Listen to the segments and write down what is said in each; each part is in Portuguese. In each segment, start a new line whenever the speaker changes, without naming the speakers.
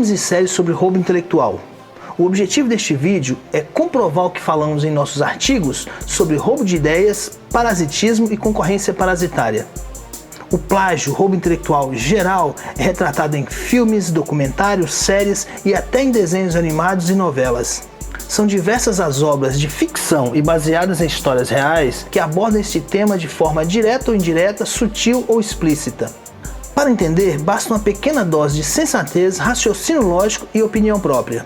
filmes e séries sobre roubo intelectual. O objetivo deste vídeo é comprovar o que falamos em nossos artigos sobre roubo de ideias, parasitismo e concorrência parasitária. O plágio, roubo intelectual geral, é retratado em filmes, documentários, séries e até em desenhos animados e novelas. São diversas as obras de ficção e baseadas em histórias reais que abordam este tema de forma direta ou indireta, sutil ou explícita. Para entender, basta uma pequena dose de sensatez, raciocínio lógico e opinião própria.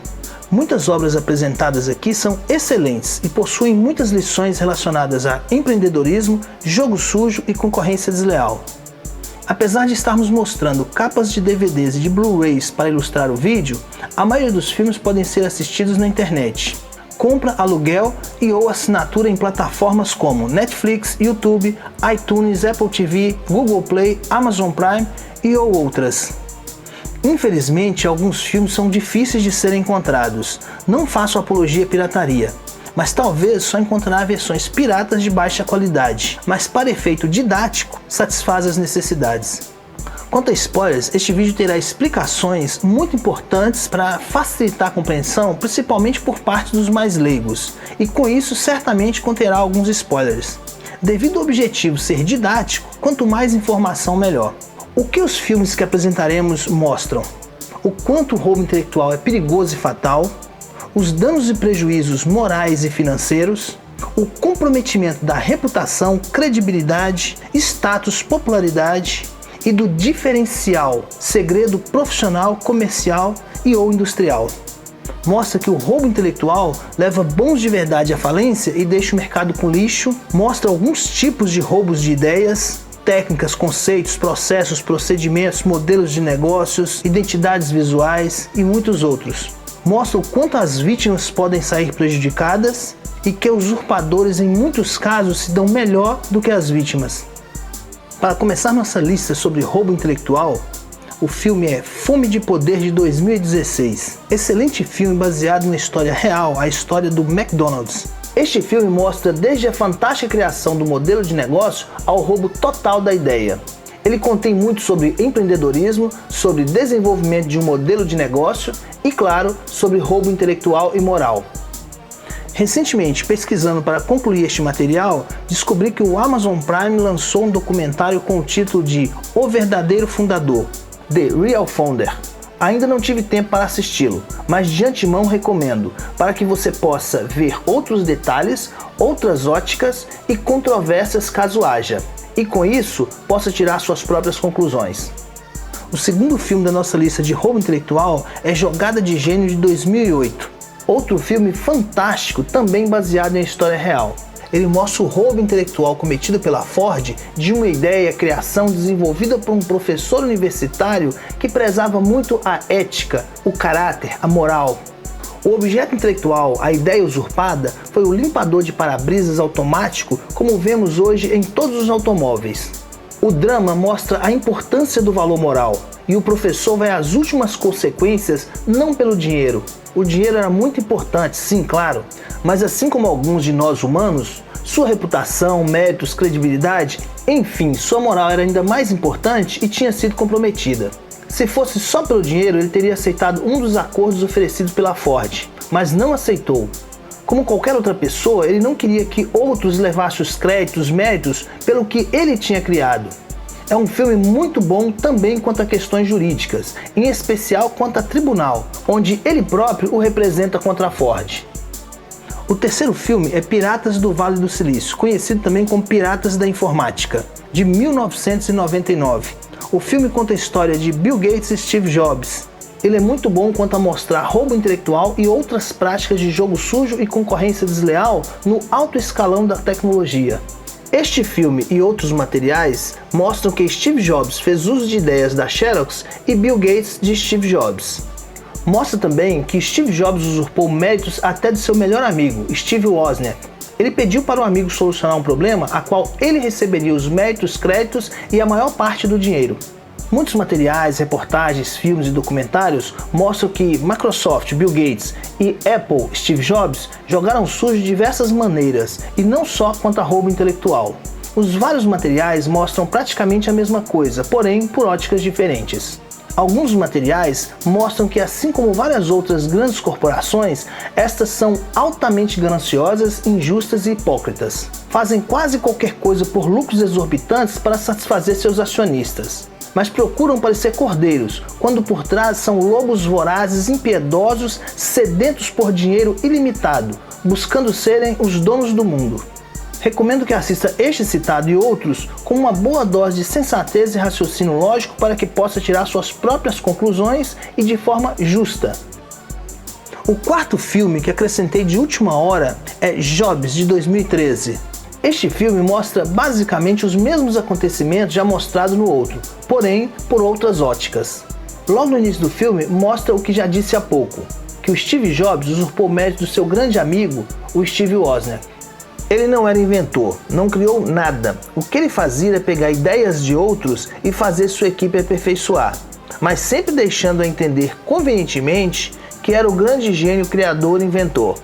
Muitas obras apresentadas aqui são excelentes e possuem muitas lições relacionadas a empreendedorismo, jogo sujo e concorrência desleal. Apesar de estarmos mostrando capas de DVDs e de Blu-rays para ilustrar o vídeo, a maioria dos filmes podem ser assistidos na internet. Compra, aluguel e ou assinatura em plataformas como Netflix, YouTube, iTunes, Apple TV, Google Play, Amazon Prime e ou outras. Infelizmente, alguns filmes são difíceis de serem encontrados. Não faço apologia à pirataria, mas talvez só encontrará versões piratas de baixa qualidade, mas para efeito didático, satisfaz as necessidades. Quanto a spoilers, este vídeo terá explicações muito importantes para facilitar a compreensão, principalmente por parte dos mais leigos, e com isso certamente conterá alguns spoilers. Devido ao objetivo ser didático, quanto mais informação melhor. O que os filmes que apresentaremos mostram? O quanto o roubo intelectual é perigoso e fatal, os danos e prejuízos morais e financeiros, o comprometimento da reputação, credibilidade, status, popularidade e do diferencial, segredo profissional, comercial e ou industrial. Mostra que o roubo intelectual leva bons de verdade à falência e deixa o mercado com lixo, mostra alguns tipos de roubos de ideias, técnicas, conceitos, processos, procedimentos, modelos de negócios, identidades visuais e muitos outros. Mostra o quanto as vítimas podem sair prejudicadas e que usurpadores em muitos casos se dão melhor do que as vítimas. Para começar nossa lista sobre roubo intelectual, o filme é Fome de Poder de 2016. Excelente filme baseado na história real, a história do McDonald's. Este filme mostra desde a fantástica criação do modelo de negócio ao roubo total da ideia. Ele contém muito sobre empreendedorismo, sobre desenvolvimento de um modelo de negócio e, claro, sobre roubo intelectual e moral. Recentemente, pesquisando para concluir este material, descobri que o Amazon Prime lançou um documentário com o título de O Verdadeiro Fundador, The Real Founder. Ainda não tive tempo para assisti-lo, mas de antemão recomendo, para que você possa ver outros detalhes, outras óticas e controvérsias caso haja, e com isso possa tirar suas próprias conclusões. O segundo filme da nossa lista de roubo intelectual é Jogada de Gênio de 2008. Outro filme fantástico, também baseado em história real. Ele mostra o roubo intelectual cometido pela Ford de uma ideia, criação desenvolvida por um professor universitário que prezava muito a ética, o caráter, a moral. O objeto intelectual, a ideia usurpada, foi o limpador de para-brisas automático, como vemos hoje em todos os automóveis. O drama mostra a importância do valor moral, e o professor vai às últimas consequências não pelo dinheiro. O dinheiro era muito importante, sim, claro, mas assim como alguns de nós humanos, sua reputação, méritos, credibilidade, enfim, sua moral era ainda mais importante e tinha sido comprometida. Se fosse só pelo dinheiro, ele teria aceitado um dos acordos oferecidos pela Ford, mas não aceitou. Como qualquer outra pessoa, ele não queria que outros levassem os créditos, os méritos, pelo que ele tinha criado. É um filme muito bom também quanto a questões jurídicas, em especial quanto a tribunal, onde ele próprio o representa contra a Ford. O terceiro filme é Piratas do Vale do Silício, conhecido também como Piratas da Informática, de 1999. O filme conta a história de Bill Gates e Steve Jobs. Ele é muito bom quanto a mostrar roubo intelectual e outras práticas de jogo sujo e concorrência desleal no alto escalão da tecnologia. Este filme e outros materiais mostram que Steve Jobs fez uso de ideias da Xerox e Bill Gates de Steve Jobs. Mostra também que Steve Jobs usurpou méritos até de seu melhor amigo, Steve Wozniak. Ele pediu para o amigo solucionar um problema a qual ele receberia os méritos, créditos e a maior parte do dinheiro. Muitos materiais, reportagens, filmes e documentários mostram que Microsoft, Bill Gates e Apple, Steve Jobs, jogaram sujo de diversas maneiras, e não só quanto a roubo intelectual. Os vários materiais mostram praticamente a mesma coisa, porém por óticas diferentes. Alguns materiais mostram que, assim como várias outras grandes corporações, estas são altamente gananciosas, injustas e hipócritas. Fazem quase qualquer coisa por lucros exorbitantes para satisfazer seus acionistas, mas procuram parecer cordeiros, quando por trás são lobos vorazes, impiedosos, sedentos por dinheiro ilimitado, buscando serem os donos do mundo. Recomendo que assista este citado e outros com uma boa dose de sensatez e raciocínio lógico para que possa tirar suas próprias conclusões e de forma justa. O quarto filme que acrescentei de última hora é Jobs, de 2013. Este filme mostra basicamente os mesmos acontecimentos já mostrados no outro, porém por outras óticas. Logo no início do filme mostra o que já disse há pouco, que o Steve Jobs usurpou o mérito do seu grande amigo, o Steve Wozniak. Ele não era inventor, não criou nada. O que ele fazia era pegar ideias de outros e fazer sua equipe aperfeiçoar, mas sempre deixando a entender convenientemente que era o grande gênio criador e inventor.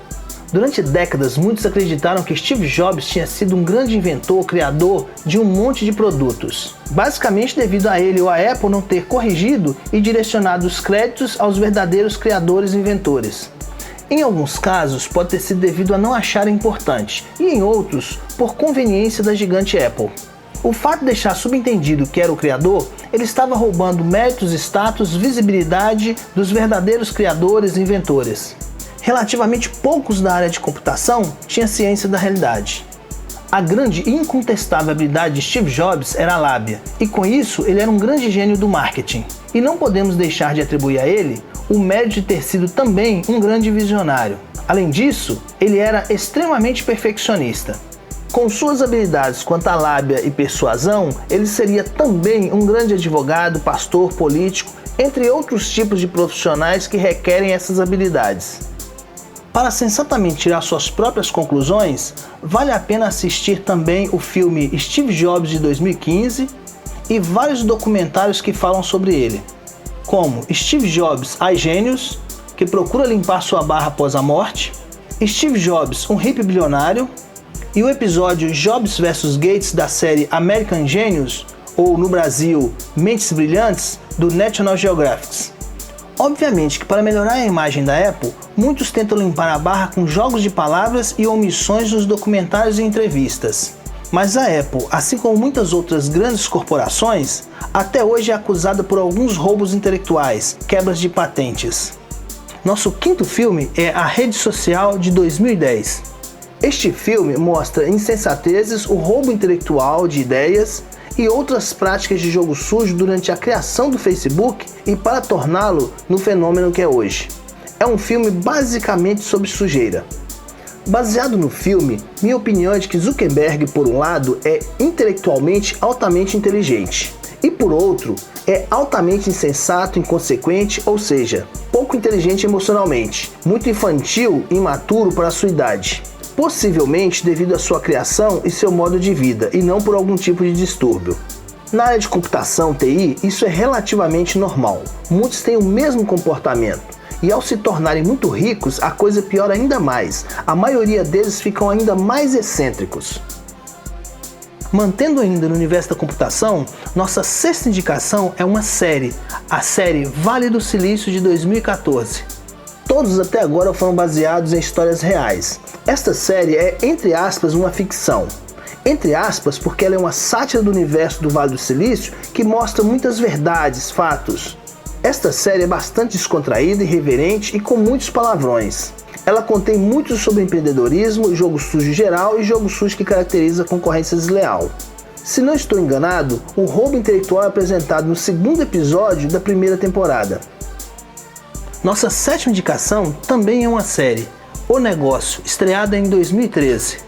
Durante décadas, muitos acreditaram que Steve Jobs tinha sido um grande inventor, criador de um monte de produtos, basicamente devido a ele ou a Apple não ter corrigido e direcionado os créditos aos verdadeiros criadores e inventores. Em alguns casos, pode ter sido devido a não achar importante, e em outros, por conveniência da gigante Apple. O fato de deixar subentendido que era o criador, ele estava roubando méritos, status, visibilidade dos verdadeiros criadores e inventores. Relativamente poucos da área de computação tinham ciência da realidade. A grande e incontestável habilidade de Steve Jobs era a lábia, e com isso ele era um grande gênio do marketing. E não podemos deixar de atribuir a ele o mérito de ter sido também um grande visionário. Além disso, ele era extremamente perfeccionista. Com suas habilidades quanto à lábia e persuasão, ele seria também um grande advogado, pastor, político, entre outros tipos de profissionais que requerem essas habilidades. Para sensatamente tirar suas próprias conclusões, vale a pena assistir também o filme Steve Jobs, de 2015, e vários documentários que falam sobre ele, como Steve Jobs, Ai Gênios, que procura limpar sua barra após a morte, Steve Jobs, um hippie bilionário, e o episódio Jobs vs Gates da série American Genius, ou no Brasil, Mentes Brilhantes, do National Geographic. Obviamente que para melhorar a imagem da Apple, muitos tentam limpar a barra com jogos de palavras e omissões nos documentários e entrevistas. Mas a Apple, assim como muitas outras grandes corporações, até hoje é acusada por alguns roubos intelectuais, quebras de patentes. Nosso quinto filme é A Rede Social, de 2010. Este filme mostra insensatezes, o roubo intelectual de ideias e outras práticas de jogo sujo durante a criação do Facebook e para torná-lo no fenômeno que é hoje. É um filme basicamente sobre sujeira. Baseado no filme, minha opinião é de que Zuckerberg, por um lado, é intelectualmente altamente inteligente, e por outro, é altamente insensato, inconsequente, ou seja, pouco inteligente emocionalmente, muito infantil e imaturo para a sua idade. Possivelmente devido à sua criação e seu modo de vida, e não por algum tipo de distúrbio. Na área de computação, TI, isso é relativamente normal. Muitos têm o mesmo comportamento. E ao se tornarem muito ricos, a coisa piora ainda mais. A maioria deles ficam ainda mais excêntricos. Mantendo ainda no universo da computação, nossa sexta indicação é uma série, a série Vale do Silício, de 2014. Todos até agora foram baseados em histórias reais. Esta série é, entre aspas, uma ficção. Entre aspas, porque ela é uma sátira do universo do Vale do Silício que mostra muitas verdades, fatos. Esta série é bastante descontraída, irreverente e com muitos palavrões. Ela contém muito sobre empreendedorismo, jogo sujo geral e jogo sujo que caracteriza a concorrência desleal. Se não estou enganado, o roubo intelectual é apresentado no segundo episódio da primeira temporada. Nossa sétima indicação também é uma série, O Negócio, estreada em 2013.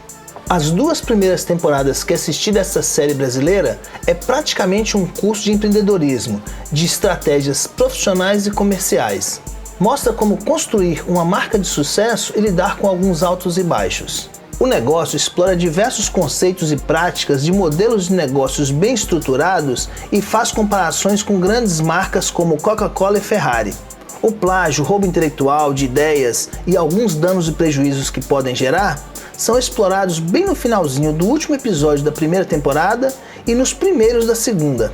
As duas primeiras temporadas que assisti dessa série brasileira é praticamente um curso de empreendedorismo, de estratégias profissionais e comerciais. Mostra como construir uma marca de sucesso e lidar com alguns altos e baixos. O Negócio explora diversos conceitos e práticas de modelos de negócios bem estruturados e faz comparações com grandes marcas como Coca-Cola e Ferrari. O plágio, roubo intelectual de ideias e alguns danos e prejuízos que podem gerar são explorados bem no finalzinho do último episódio da primeira temporada e nos primeiros da segunda.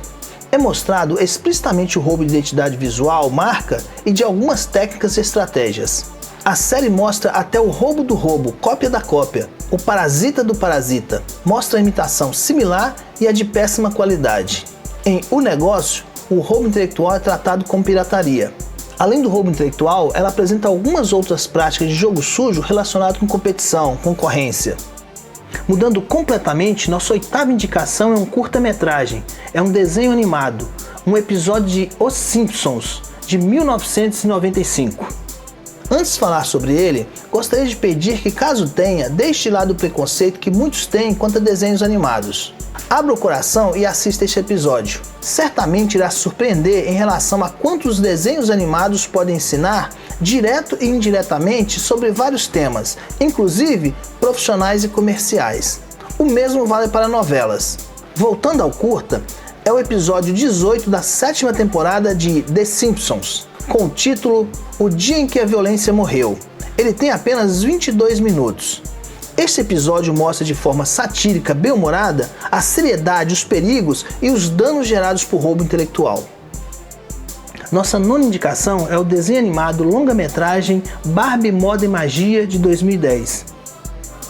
É mostrado explicitamente o roubo de identidade visual, marca e de algumas técnicas e estratégias. A série mostra até o roubo do roubo, cópia da cópia, o parasita do parasita, mostra a imitação similar e a de péssima qualidade. Em O Negócio, o roubo intelectual é tratado como pirataria. Além do roubo intelectual, ela apresenta algumas outras práticas de jogo sujo relacionado com competição, concorrência. Mudando completamente, nossa 8ª indicação é um curta-metragem, é um desenho animado, um episódio de Os Simpsons, de 1995. Antes de falar sobre ele, gostaria de pedir que, caso tenha, deixe de lado o preconceito que muitos têm quanto a desenhos animados. Abra o coração e assista este episódio. Certamente irá se surpreender em relação a quantos desenhos animados podem ensinar, direto e indiretamente, sobre vários temas, inclusive profissionais e comerciais. O mesmo vale para novelas. Voltando ao curta, é o episódio 18 da 7ª temporada de The Simpsons, com o título O Dia em que a Violência Morreu. Ele tem apenas 22 minutos. Este episódio mostra de forma satírica, bem-humorada, a seriedade, os perigos e os danos gerados por roubo intelectual. Nossa 9ª indicação é o desenho animado longa-metragem Barbie, Moda e Magia, de 2010.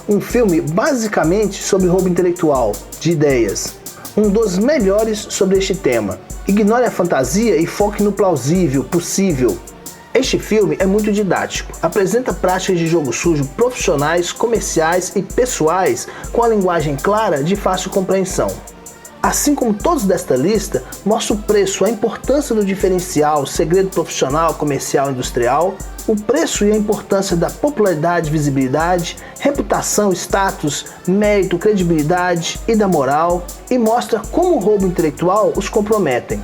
Um filme basicamente sobre roubo intelectual, de ideias. Um dos melhores sobre este tema. Ignore a fantasia e foque no plausível, possível. Este filme é muito didático, apresenta práticas de jogo sujo profissionais, comerciais e pessoais com a linguagem clara de fácil compreensão. Assim como todos desta lista, mostra o preço, a importância do diferencial, segredo profissional, comercial, industrial, o preço e a importância da popularidade, visibilidade, reputação, status, mérito, credibilidade e da moral, e mostra como o roubo intelectual os comprometem.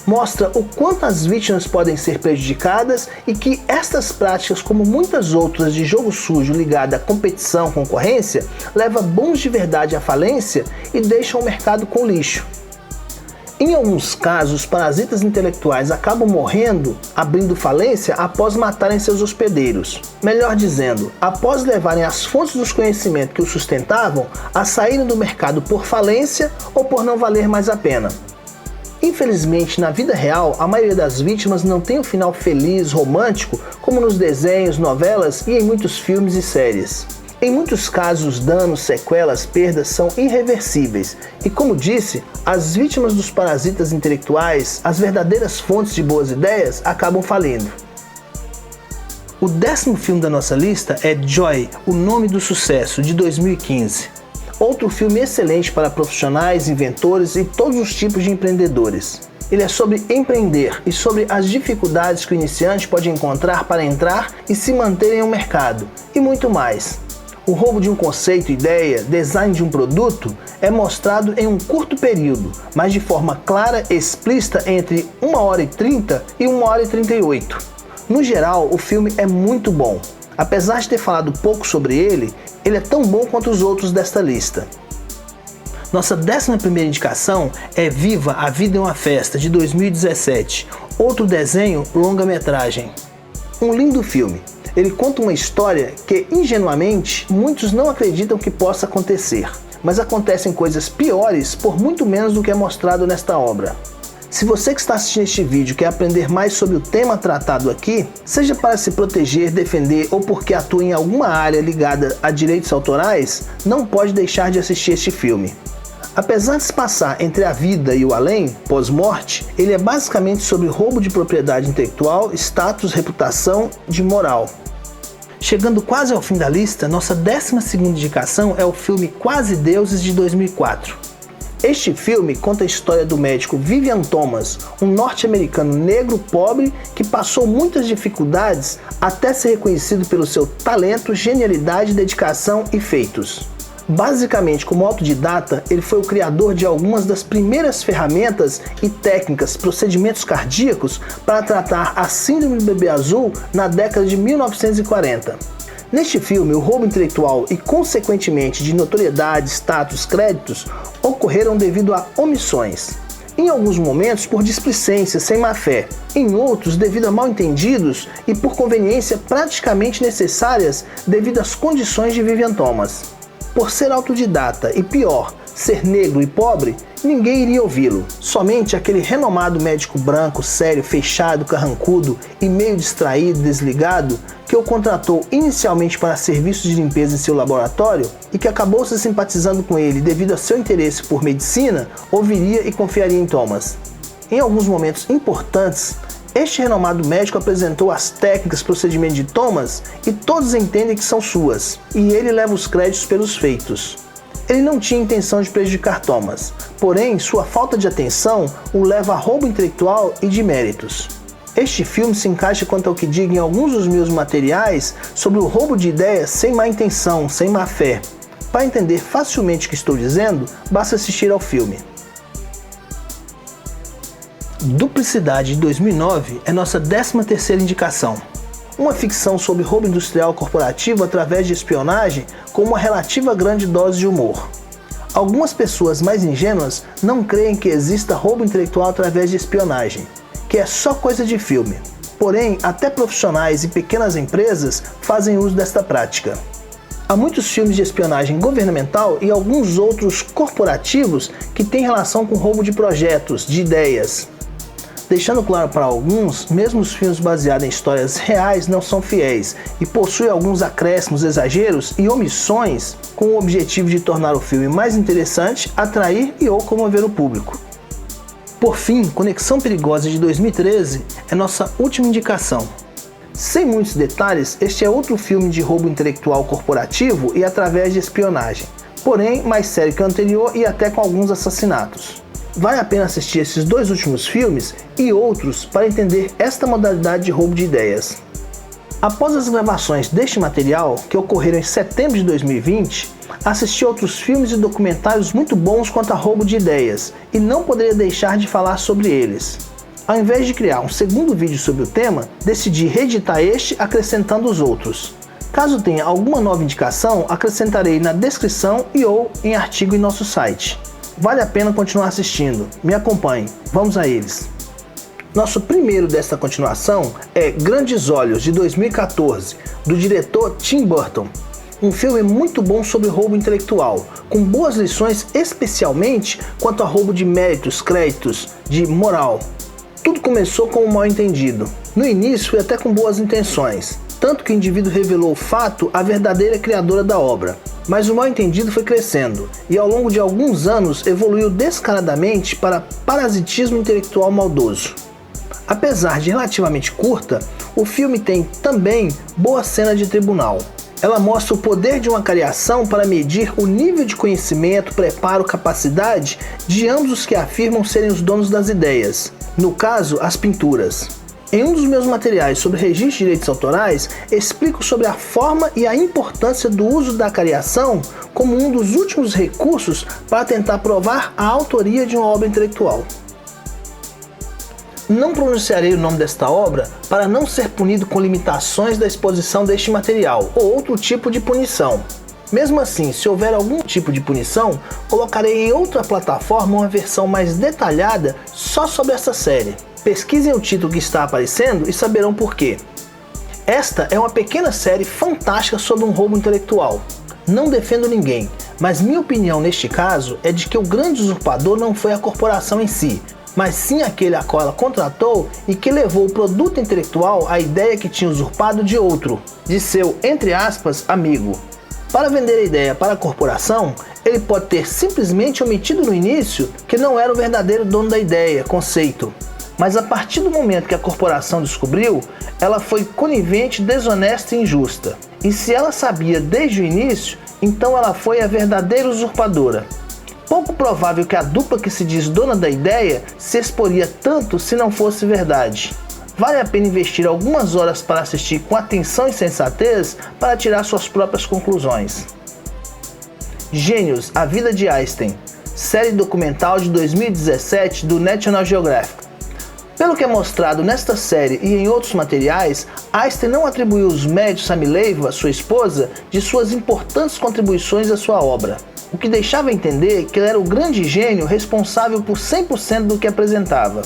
Mostra o quanto as vítimas podem ser prejudicadas e que estas práticas, como muitas outras de jogo sujo ligado à competição, concorrência, leva bons de verdade à falência e deixam o mercado com lixo. Em alguns casos, parasitas intelectuais acabam morrendo, abrindo falência após matarem seus hospedeiros. Melhor dizendo, após levarem as fontes dos conhecimentos que os sustentavam a saírem do mercado por falência ou por não valer mais a pena. Infelizmente, na vida real, a maioria das vítimas não tem um final feliz, romântico, como nos desenhos, novelas e em muitos filmes e séries. Em muitos casos, os danos, sequelas, perdas são irreversíveis e, como disse, as vítimas dos parasitas intelectuais, as verdadeiras fontes de boas ideias, acabam falindo. O 10º filme da nossa lista é Joy, O Nome do Sucesso, de 2015. Outro filme excelente para profissionais, inventores e todos os tipos de empreendedores. Ele é sobre empreender e sobre as dificuldades que o iniciante pode encontrar para entrar e se manter em um mercado, e muito mais. O roubo de um conceito, ideia, design de um produto é mostrado em um curto período, mas de forma clara e explícita entre 1h30 e 1h38. No geral, o filme é muito bom. Apesar de ter falado pouco sobre ele, ele é tão bom quanto os outros desta lista. Nossa 11ª indicação é Viva, a Vida é uma Festa, de 2017, outro desenho longa-metragem. Um lindo filme. Ele conta uma história que, ingenuamente, muitos não acreditam que possa acontecer, mas acontecem coisas piores por muito menos do que é mostrado nesta obra. Se você que está assistindo este vídeo quer aprender mais sobre o tema tratado aqui, seja para se proteger, defender ou porque atua em alguma área ligada a direitos autorais, não pode deixar de assistir este filme. Apesar de se passar entre a vida e o além, pós-morte, ele é basicamente sobre roubo de propriedade intelectual, status, reputação, de moral. Chegando quase ao fim da lista, nossa 12ª indicação é o filme Quase Deuses, de 2004. Este filme conta a história do médico Vivian Thomas, um norte-americano negro pobre que passou muitas dificuldades até ser reconhecido pelo seu talento, genialidade, dedicação e feitos. Basicamente, como autodidata, ele foi o criador de algumas das primeiras ferramentas e técnicas, procedimentos cardíacos para tratar a síndrome do bebê azul na década de 1940. Neste filme, o roubo intelectual e, consequentemente, de notoriedade, status, créditos, ocorreram devido a omissões. Em alguns momentos, por displicência, sem má-fé. Em outros, devido a mal-entendidos e por conveniência praticamente necessárias devido às condições de Vivian Thomas. Por ser autodidata e pior, ser negro e pobre, ninguém iria ouvi-lo. Somente aquele renomado médico branco, sério, fechado, carrancudo e meio distraído, desligado, que o contratou inicialmente para serviços de limpeza em seu laboratório e que acabou se simpatizando com ele devido a seu interesse por medicina, ouviria e confiaria em Thomas. Em alguns momentos importantes, este renomado médico apresentou as técnicas e procedimentos de Thomas e todos entendem que são suas, e ele leva os créditos pelos feitos. Ele não tinha intenção de prejudicar Thomas, porém sua falta de atenção o leva a roubo intelectual e de méritos. Este filme se encaixa quanto ao que digo em alguns dos meus materiais sobre o roubo de ideias sem má intenção, sem má fé. Para entender facilmente o que estou dizendo, basta assistir ao filme. Duplicidade de 2009 é nossa 13ª indicação. Uma ficção sobre roubo industrial corporativo através de espionagem com uma relativa grande dose de humor. Algumas pessoas mais ingênuas não creem que exista roubo intelectual através de espionagem, que é só coisa de filme. Porém, até profissionais e pequenas empresas fazem uso desta prática. Há muitos filmes de espionagem governamental e alguns outros corporativos que têm relação com roubo de projetos, de ideias. Deixando claro para alguns, mesmo os filmes baseados em histórias reais não são fiéis e possuem alguns acréscimos, exageros e omissões com o objetivo de tornar o filme mais interessante, atrair e ou comover o público. Por fim, Conexão Perigosa de 2013 é nossa última indicação. Sem muitos detalhes, este é outro filme de roubo intelectual corporativo e através de espionagem, porém mais sério que o anterior e até com alguns assassinatos. Vale a pena assistir esses dois últimos filmes e outros para entender esta modalidade de roubo de ideias. Após as gravações deste material, que ocorreram em setembro de 2020, assisti a outros filmes e documentários muito bons quanto a roubo de ideias e não poderia deixar de falar sobre eles. Ao invés de criar um segundo vídeo sobre o tema, decidi reeditar este acrescentando os outros. Caso tenha alguma nova indicação, acrescentarei na descrição e ou em artigo em nosso site. Vale a pena continuar assistindo. Me acompanhe. Vamos a eles. Nosso primeiro desta continuação é Grandes Olhos, de 2014, do diretor Tim Burton. Um filme muito bom sobre roubo intelectual, com boas lições especialmente quanto a roubo de méritos, créditos, de moral. Tudo começou com um mal-entendido. No início foi até com boas intenções, tanto que o indivíduo revelou o fato à verdadeira criadora da obra. Mas o mal-entendido foi crescendo e ao longo de alguns anos evoluiu descaradamente para parasitismo intelectual maldoso. Apesar de relativamente curta, o filme tem também boa cena de tribunal. Ela mostra o poder de uma cariação para medir o nível de conhecimento, preparo, capacidade de ambos os que afirmam serem os donos das ideias, no caso, as pinturas. Em um dos meus materiais sobre registro de direitos autorais, explico sobre a forma e a importância do uso da cariação como um dos últimos recursos para tentar provar a autoria de uma obra intelectual. Não pronunciarei o nome desta obra para não ser punido com limitações da exposição deste material ou outro tipo de punição. Mesmo assim, se houver algum tipo de punição, colocarei em outra plataforma uma versão mais detalhada só sobre essa série. Pesquisem o título que está aparecendo e saberão por quê. Esta é uma pequena série fantástica sobre um roubo intelectual. Não defendo ninguém, mas minha opinião neste caso é de que o grande usurpador não foi a corporação em si, mas sim aquele a qual ela contratou e que levou o produto intelectual à ideia que tinha usurpado de outro, de seu, entre aspas, amigo. Para vender a ideia para a corporação, ele pode ter simplesmente omitido no início que não era o verdadeiro dono da ideia, conceito. Mas a partir do momento que a corporação descobriu, ela foi conivente, desonesta e injusta. E se ela sabia desde o início, então ela foi a verdadeira usurpadora. Pouco provável que a dupla que se diz dona da ideia se exporia tanto se não fosse verdade. Vale a pena investir algumas horas para assistir com atenção e sensatez para tirar suas próprias conclusões. Gênios, a vida de Einstein, série documental de 2017 do National Geographic. Pelo que é mostrado nesta série e em outros materiais, Einstein não atribuiu os méritos a Mileva, sua esposa, de suas importantes contribuições à sua obra, o que deixava entender que ele era o grande gênio responsável por 100% do que apresentava.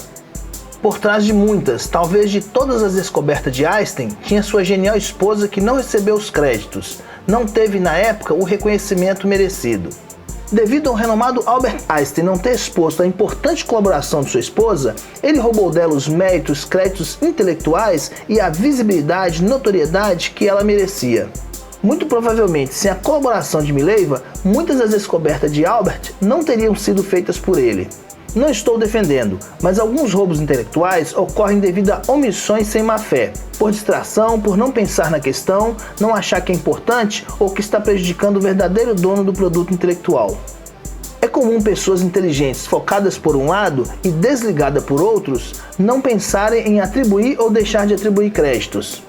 Por trás de muitas, talvez de todas as descobertas de Einstein, tinha sua genial esposa que não recebeu os créditos, não teve na época o reconhecimento merecido. Devido ao renomado Albert Einstein não ter exposto a importante colaboração de sua esposa, ele roubou dela os méritos, créditos intelectuais e a visibilidade e notoriedade que ela merecia. Muito provavelmente, sem a colaboração de Mileva, muitas das descobertas de Albert não teriam sido feitas por ele. Não estou defendendo, mas alguns roubos intelectuais ocorrem devido a omissões sem má fé, por distração, por não pensar na questão, não achar que é importante ou que está prejudicando o verdadeiro dono do produto intelectual. É comum pessoas inteligentes, focadas por um lado e desligadas por outros, não pensarem em atribuir ou deixar de atribuir créditos.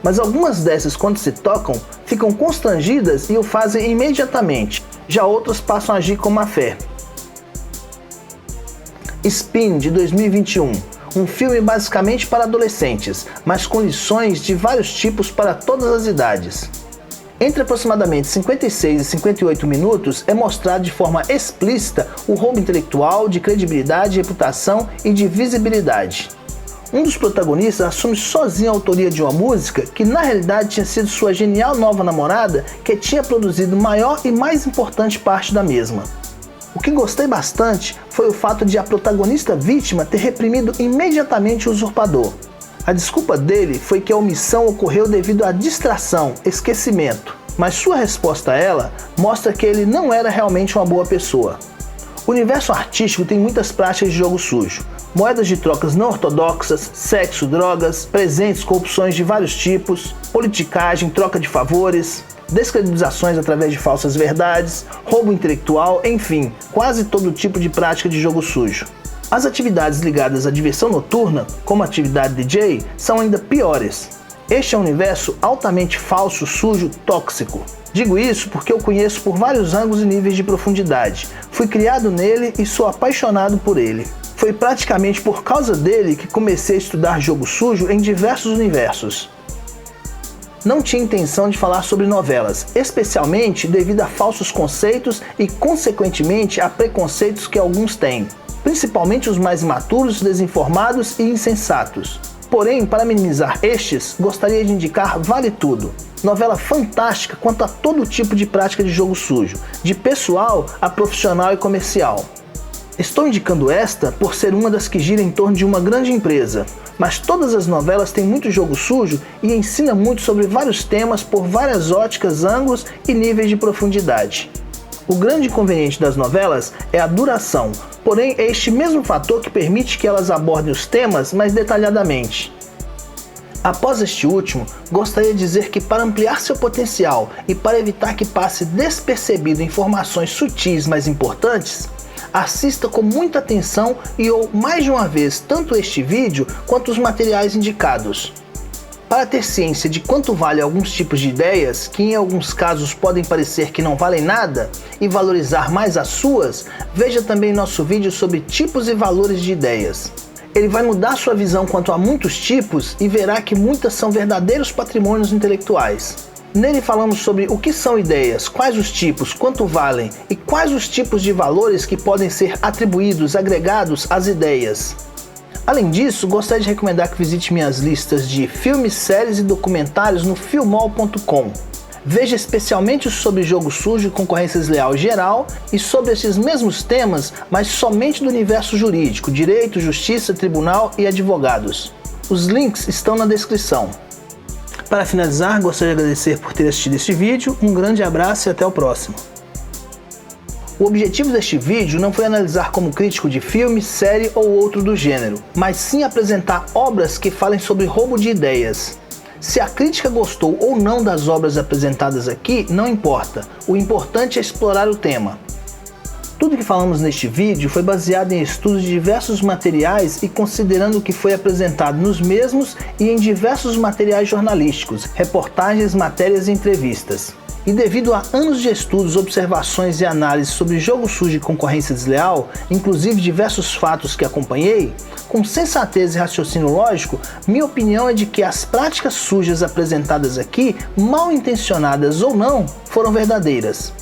Mas algumas dessas, quando se tocam, ficam constrangidas e o fazem imediatamente, já outras passam a agir com má fé. Spin, de 2021, um filme basicamente para adolescentes, mas com lições de vários tipos para todas as idades. Entre aproximadamente 56 e 58 minutos é mostrado de forma explícita o roubo intelectual, de credibilidade, reputação e de visibilidade. Um dos protagonistas assume sozinho a autoria de uma música que na realidade tinha sido sua genial nova namorada que tinha produzido maior e mais importante parte da mesma. O que gostei bastante foi o fato de a protagonista vítima ter reprimido imediatamente o usurpador. A desculpa dele foi que a omissão ocorreu devido à distração, esquecimento, mas sua resposta a ela mostra que ele não era realmente uma boa pessoa. O universo artístico tem muitas práticas de jogo sujo, moedas de trocas não ortodoxas, sexo, drogas, presentes, corrupções de vários tipos, politicagem, troca de favores, descredibilizações através de falsas verdades, roubo intelectual, enfim, quase todo tipo de prática de jogo sujo. As atividades ligadas à diversão noturna, como a atividade DJ, são ainda piores. Este é um universo altamente falso, sujo, tóxico. Digo isso porque eu conheço por vários ângulos e níveis de profundidade. Fui criado nele e sou apaixonado por ele. Foi praticamente por causa dele que comecei a estudar jogo sujo em diversos universos. Não tinha intenção de falar sobre novelas, especialmente devido a falsos conceitos e, consequentemente, a preconceitos que alguns têm, principalmente os mais imaturos, desinformados e insensatos. Porém, para minimizar estes, gostaria de indicar Vale Tudo, novela fantástica quanto a todo tipo de prática de jogo sujo, de pessoal a profissional e comercial. Estou indicando esta por ser uma das que gira em torno de uma grande empresa, mas todas as novelas têm muito jogo sujo e ensina muito sobre vários temas por várias óticas, ângulos e níveis de profundidade. O grande inconveniente das novelas é a duração, porém é este mesmo fator que permite que elas abordem os temas mais detalhadamente. Após este último, gostaria de dizer que para ampliar seu potencial e para evitar que passe despercebido informações sutis mais importantes, assista com muita atenção e ou mais de uma vez tanto este vídeo quanto os materiais indicados. Para ter ciência de quanto vale alguns tipos de ideias, que em alguns casos podem parecer que não valem nada, e valorizar mais as suas, veja também nosso vídeo sobre tipos e valores de ideias. Ele vai mudar sua visão quanto a muitos tipos e verá que muitas são verdadeiros patrimônios intelectuais. Nele falamos sobre o que são ideias, quais os tipos, quanto valem e quais os tipos de valores que podem ser atribuídos, agregados às ideias. Além disso, gostaria de recomendar que visite minhas listas de filmes, séries e documentários no filmol.com. Veja especialmente sobre jogo sujo e concorrência desleal geral e sobre esses mesmos temas, mas somente do universo jurídico, direito, justiça, tribunal e advogados. Os links estão na descrição. Para finalizar, gostaria de agradecer por ter assistido este vídeo, um grande abraço e até o próximo. O objetivo deste vídeo não foi analisar como crítico de filme, série ou outro do gênero, mas sim apresentar obras que falem sobre roubo de ideias. Se a crítica gostou ou não das obras apresentadas aqui, não importa. O importante é explorar o tema. Tudo que falamos neste vídeo foi baseado em estudos de diversos materiais e considerando o que foi apresentado nos mesmos e em diversos materiais jornalísticos, reportagens, matérias e entrevistas. E devido a anos de estudos, observações e análises sobre jogo sujo e concorrência desleal, inclusive diversos fatos que acompanhei, com sensatez e raciocínio lógico, minha opinião é de que as práticas sujas apresentadas aqui, mal intencionadas ou não, foram verdadeiras.